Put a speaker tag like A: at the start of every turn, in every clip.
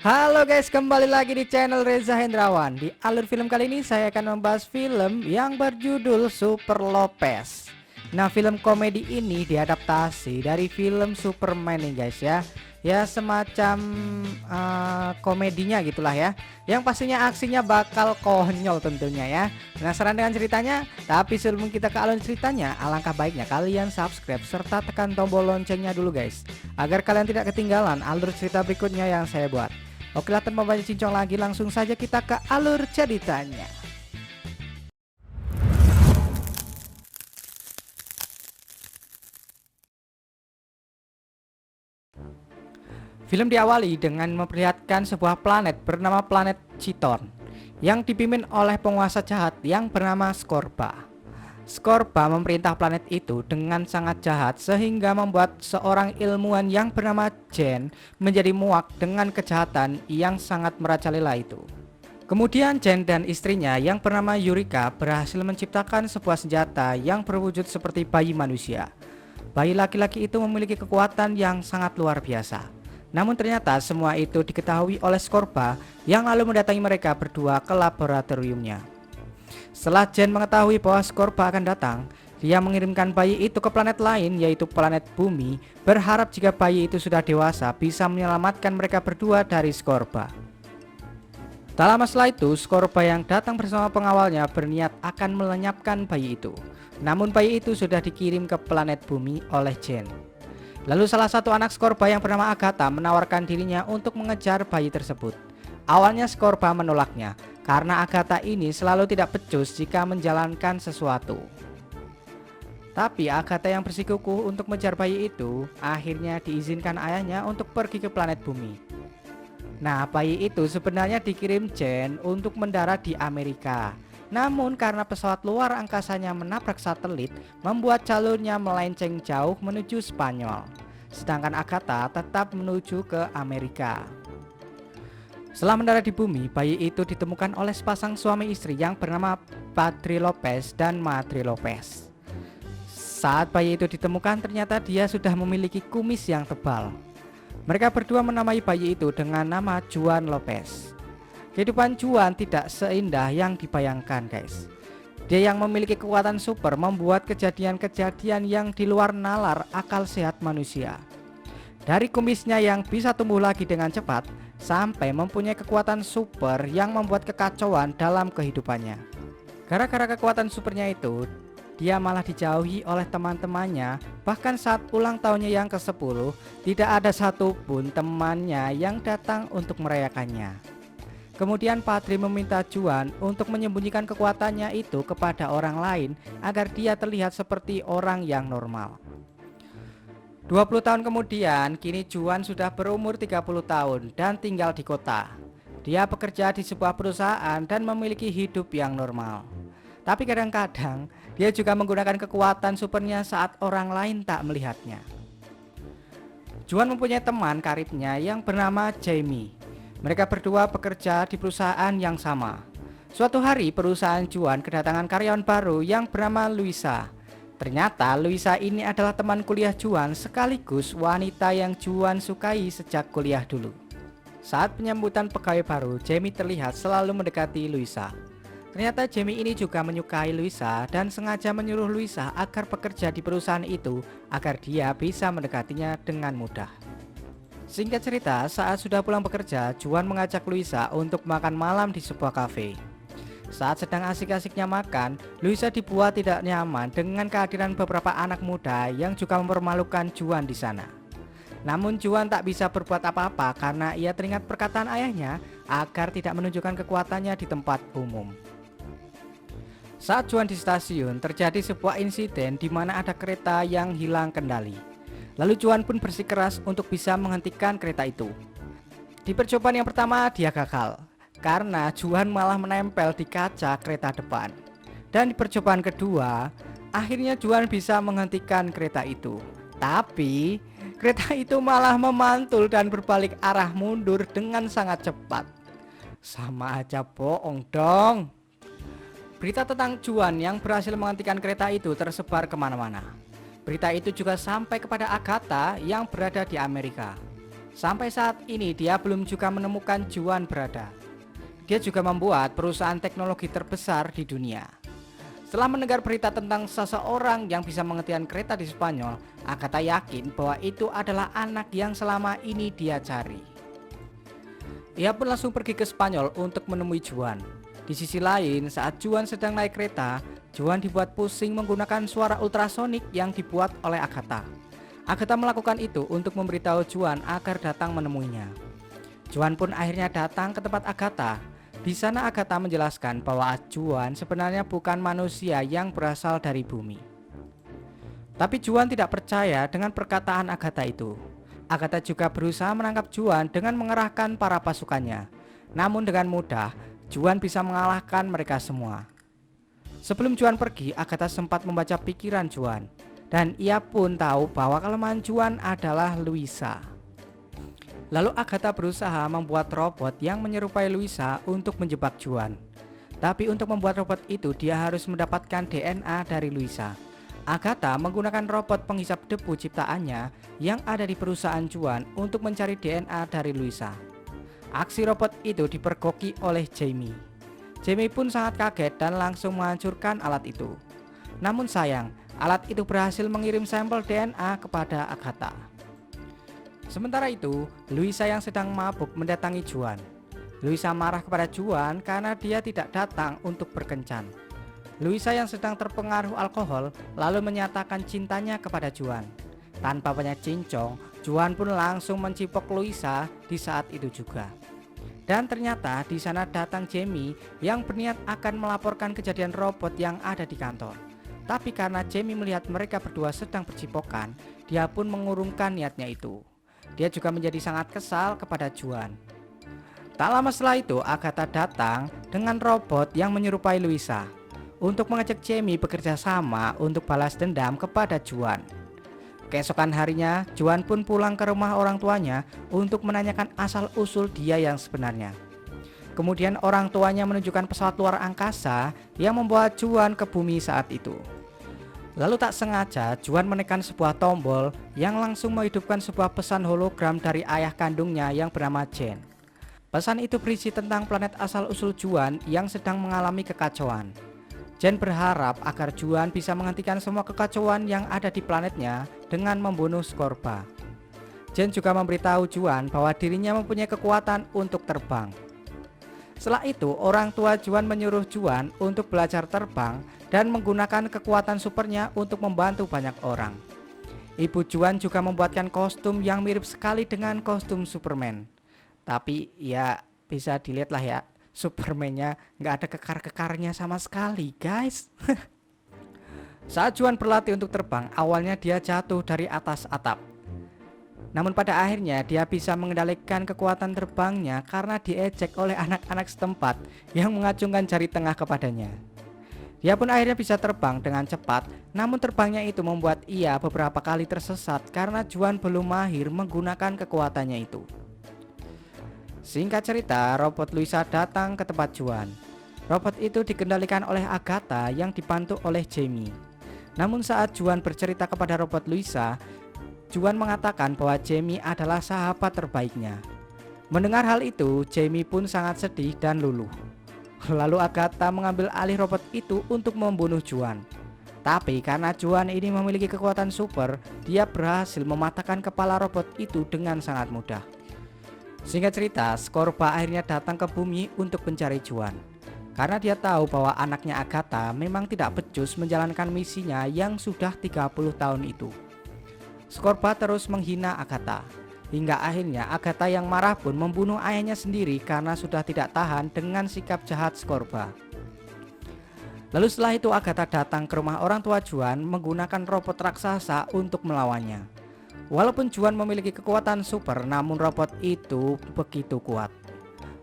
A: Halo guys, kembali lagi di channel Reza Hendrawan. Di alur film kali ini saya akan membahas film yang berjudul Super Lopez. Nah, film komedi ini diadaptasi dari film Superman nih guys ya. Ya semacam komedinya gitulah ya. Yang pastinya aksinya bakal konyol tentunya ya. Penasaran dengan ceritanya? Tapi sebelum kita ke alur ceritanya, alangkah baiknya kalian subscribe serta tekan tombol loncengnya dulu guys, agar kalian tidak ketinggalan alur cerita berikutnya yang saya buat. Oke, tanpa banyak cincong lagi, langsung saja kita ke alur ceritanya. Film diawali dengan memperlihatkan sebuah planet bernama planet Chiton yang dipimpin oleh penguasa jahat yang bernama Scorpa. Scorpa memerintah planet itu dengan sangat jahat sehingga membuat seorang ilmuwan yang bernama Jen menjadi muak dengan kejahatan yang sangat merajalela itu. Kemudian Jen dan istrinya yang bernama Yurika berhasil menciptakan sebuah senjata yang berwujud seperti bayi manusia. Bayi laki-laki itu memiliki kekuatan yang sangat luar biasa. Namun ternyata semua itu diketahui oleh Scorpa yang lalu mendatangi mereka berdua ke laboratoriumnya. Setelah Jen mengetahui bahwa Scorpa akan datang, dia mengirimkan bayi itu ke planet lain, yaitu planet Bumi, berharap jika bayi itu sudah dewasa bisa menyelamatkan mereka berdua dari Scorpa. Tak lama setelah itu, Scorpa yang datang bersama pengawalnya berniat akan melenyapkan bayi itu. Namun bayi itu sudah dikirim ke planet Bumi oleh Jen. Lalu salah satu anak Scorpa yang bernama Agatha menawarkan dirinya untuk mengejar bayi tersebut. Awalnya Scorpa menolaknya, karena Agatha ini selalu tidak becus jika menjalankan sesuatu. Tapi Agatha yang bersikukuh untuk mengejar bayi itu akhirnya diizinkan ayahnya untuk pergi ke planet Bumi. Nah, bayi itu sebenarnya dikirim Jen untuk mendarat di Amerika. Namun karena pesawat luar angkasanya menabrak satelit, membuat jalurnya melenceng jauh menuju Spanyol. Sedangkan Agatha tetap menuju ke Amerika. Setelah mendarat di bumi, bayi itu ditemukan oleh sepasang suami istri yang bernama Padre Lopez dan Madre Lopez. Saat bayi itu ditemukan, ternyata dia sudah memiliki kumis yang tebal. Mereka berdua menamai bayi itu dengan nama Juan Lopez. Kehidupan Juan tidak seindah yang dibayangkan guys. Dia yang memiliki kekuatan super membuat kejadian-kejadian yang di luar nalar akal sehat manusia. Dari kumisnya yang bisa tumbuh lagi dengan cepat, sampai mempunyai kekuatan super yang membuat kekacauan dalam kehidupannya. Gara-gara kekuatan supernya itu, dia malah dijauhi oleh teman-temannya. Bahkan saat ulang tahunnya yang ke-10, tidak ada satupun temannya yang datang untuk merayakannya. Kemudian Padre meminta Juan untuk menyembunyikan kekuatannya itu kepada orang lain agar dia terlihat seperti orang yang normal. 20 tahun kemudian, kini Juan sudah berumur 30 tahun dan tinggal di kota. Dia bekerja di sebuah perusahaan dan memiliki hidup yang normal. Tapi kadang-kadang, dia juga menggunakan kekuatan supernya saat orang lain tak melihatnya. Juan mempunyai teman karibnya yang bernama Jamie. Mereka berdua bekerja di perusahaan yang sama. Suatu hari, perusahaan Juan kedatangan karyawan baru yang bernama Luisa. Ternyata Luisa ini adalah teman kuliah Juan sekaligus wanita yang Juan sukai sejak kuliah dulu. Saat penyambutan pegawai baru, Jamie terlihat selalu mendekati Luisa. Ternyata Jamie ini juga menyukai Luisa dan sengaja menyuruh Luisa agar bekerja di perusahaan itu agar dia bisa mendekatinya dengan mudah. Singkat cerita, saat sudah pulang bekerja, Juan mengajak Luisa untuk makan malam di sebuah kafe. Saat sedang asik-asiknya makan, Luisa dibuat tidak nyaman dengan kehadiran beberapa anak muda yang juga mempermalukan Juan di sana. Namun Juan tak bisa berbuat apa-apa karena ia teringat perkataan ayahnya agar tidak menunjukkan kekuatannya di tempat umum. Saat Juan di stasiun, terjadi sebuah insiden di mana ada kereta yang hilang kendali. Lalu Juan pun bersikeras untuk bisa menghentikan kereta itu. Di percobaan yang pertama dia gagal, karena Juan malah menempel di kaca kereta depan. Dan di percobaan kedua, akhirnya Juan bisa menghentikan kereta itu. Tapi kereta itu malah memantul dan berbalik arah mundur dengan sangat cepat. Sama aja bohong dong. Berita tentang Juan yang berhasil menghentikan kereta itu tersebar kemana-mana. Berita itu juga sampai kepada Agatha yang berada di Amerika. Sampai saat ini dia belum juga menemukan Juan berada. Dia juga membuat perusahaan teknologi terbesar di dunia. Setelah mendengar berita tentang seseorang yang bisa menghentikan kereta di Spanyol, Agatha yakin bahwa itu adalah anak yang selama ini dia cari. Ia pun langsung pergi ke Spanyol untuk menemui Juan. Di sisi lain, saat Juan sedang naik kereta, Juan dibuat pusing menggunakan suara ultrasonik yang dibuat oleh Agatha. Agatha melakukan itu untuk memberitahu Juan agar datang menemuinya. Juan pun akhirnya datang ke tempat Agatha. Di sana Agatha menjelaskan bahwa Juan sebenarnya bukan manusia yang berasal dari bumi. Tapi Juan tidak percaya dengan perkataan Agatha itu. Agatha juga berusaha menangkap Juan dengan mengerahkan para pasukannya. Namun dengan mudah, Juan bisa mengalahkan mereka semua. Sebelum Juan pergi, Agatha sempat membaca pikiran Juan. Dan ia pun tahu bahwa kelemahan Juan adalah Luisa. Lalu Agatha berusaha membuat robot yang menyerupai Luisa untuk menjebak Juan. Tapi untuk membuat robot itu dia harus mendapatkan DNA dari Luisa. Agatha menggunakan robot penghisap debu ciptaannya yang ada di perusahaan Juan untuk mencari DNA dari Luisa. Aksi robot itu dipergoki oleh Jamie. Jamie pun sangat kaget dan langsung menghancurkan alat itu. Namun sayang, alat itu berhasil mengirim sampel DNA kepada Agatha. Sementara itu, Luisa yang sedang mabuk mendatangi Juan. Luisa marah kepada Juan karena dia tidak datang untuk berkencan. Luisa yang sedang terpengaruh alkohol lalu menyatakan cintanya kepada Juan. Tanpa banyak cincong, Juan pun langsung mencipok Luisa di saat itu juga. Dan ternyata di sana datang Jamie yang berniat akan melaporkan kejadian robot yang ada di kantor. Tapi karena Jamie melihat mereka berdua sedang bercipokan, dia pun mengurungkan niatnya itu. Dia juga menjadi sangat kesal kepada Juan. Tak lama setelah itu, Agatha datang dengan robot yang menyerupai Luisa untuk mengajak Jamie bekerja sama untuk balas dendam kepada Juan. Keesokan harinya, Juan pun pulang ke rumah orang tuanya untuk menanyakan asal-usul dia yang sebenarnya. Kemudian orang tuanya menunjukkan pesawat luar angkasa yang membawa Juan ke bumi saat itu. Lalu tak sengaja Juan menekan sebuah tombol yang langsung menghidupkan sebuah pesan hologram dari ayah kandungnya yang bernama Jen. Pesan itu berisi tentang planet asal-usul Juan yang sedang mengalami kekacauan. Jen berharap agar Juan bisa menghentikan semua kekacauan yang ada di planetnya dengan membunuh Scorba. Jen juga memberitahu Juan bahwa dirinya mempunyai kekuatan untuk terbang. Setelah itu, orang tua Juan menyuruh Juan untuk belajar terbang dan menggunakan kekuatan supernya untuk membantu banyak orang. Ibu Juan juga membuatkan kostum yang mirip sekali dengan kostum Superman. Tapi ya bisa dilihat lah ya, Superman-nya nggak ada kekar-kekarnya sama sekali guys. Saat Juan berlatih untuk terbang, awalnya dia jatuh dari atas atap. Namun pada akhirnya dia bisa mengendalikan kekuatan terbangnya karena diejek oleh anak-anak setempat yang mengacungkan jari tengah kepadanya. Dia pun akhirnya bisa terbang dengan cepat, namun terbangnya itu membuat ia beberapa kali tersesat karena Juan belum mahir menggunakan kekuatannya itu. Singkat cerita, robot Luisa datang ke tempat Juan. Robot itu dikendalikan oleh Agatha yang dibantu oleh Jamie. Namun saat Juan bercerita kepada robot Luisa, Juan mengatakan bahwa Jamie adalah sahabat terbaiknya. Mendengar hal itu, Jamie pun sangat sedih dan luluh. Lalu Agatha mengambil alih robot itu untuk membunuh Juan. Tapi karena Juan ini memiliki kekuatan super, dia berhasil mematahkan kepala robot itu dengan sangat mudah. Singkat cerita, Scorba akhirnya datang ke bumi untuk mencari Juan. Karena dia tahu bahwa anaknya Agatha memang tidak becus menjalankan misinya yang sudah 30 tahun itu. Scorba terus menghina Agatha. Hingga akhirnya Agatha yang marah pun membunuh ayahnya sendiri karena sudah tidak tahan dengan sikap jahat Scorba. Lalu setelah itu Agatha datang ke rumah orang tua Juan menggunakan robot raksasa untuk melawannya. Walaupun Juan memiliki kekuatan super, namun robot itu begitu kuat.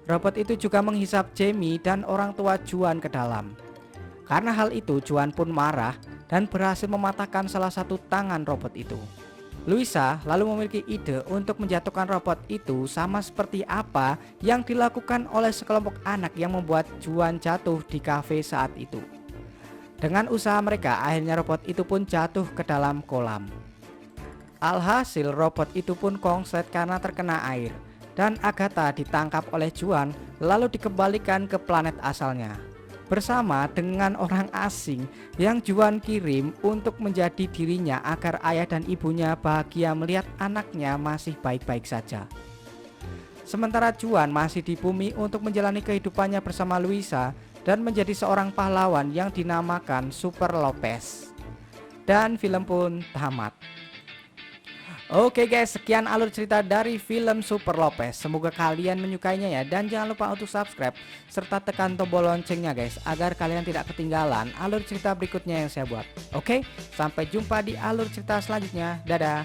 A: Robot itu juga menghisap Jamie dan orang tua Juan ke dalam. Karena hal itu Juan pun marah dan berhasil mematahkan salah satu tangan robot itu. Luisa lalu memiliki ide untuk menjatuhkan robot itu sama seperti apa yang dilakukan oleh sekelompok anak yang membuat Juan jatuh di kafe saat itu. Dengan usaha mereka, akhirnya robot itu pun jatuh ke dalam kolam. Alhasil robot itu pun konslet karena terkena air, dan Agatha ditangkap oleh Juan lalu dikembalikan ke planet asalnya bersama dengan orang asing yang Juan kirim untuk menjadi dirinya agar ayah dan ibunya bahagia melihat anaknya masih baik-baik saja. Sementara Juan masih di bumi untuk menjalani kehidupannya bersama Luisa dan menjadi seorang pahlawan yang dinamakan Super Lopez. Dan film pun tamat. Oke guys, sekian alur cerita dari film Super Lopez. Semoga kalian menyukainya ya. Dan jangan lupa untuk subscribe serta tekan tombol loncengnya guys, agar kalian tidak ketinggalan alur cerita berikutnya yang saya buat. Oke, sampai jumpa di alur cerita selanjutnya. Dadah.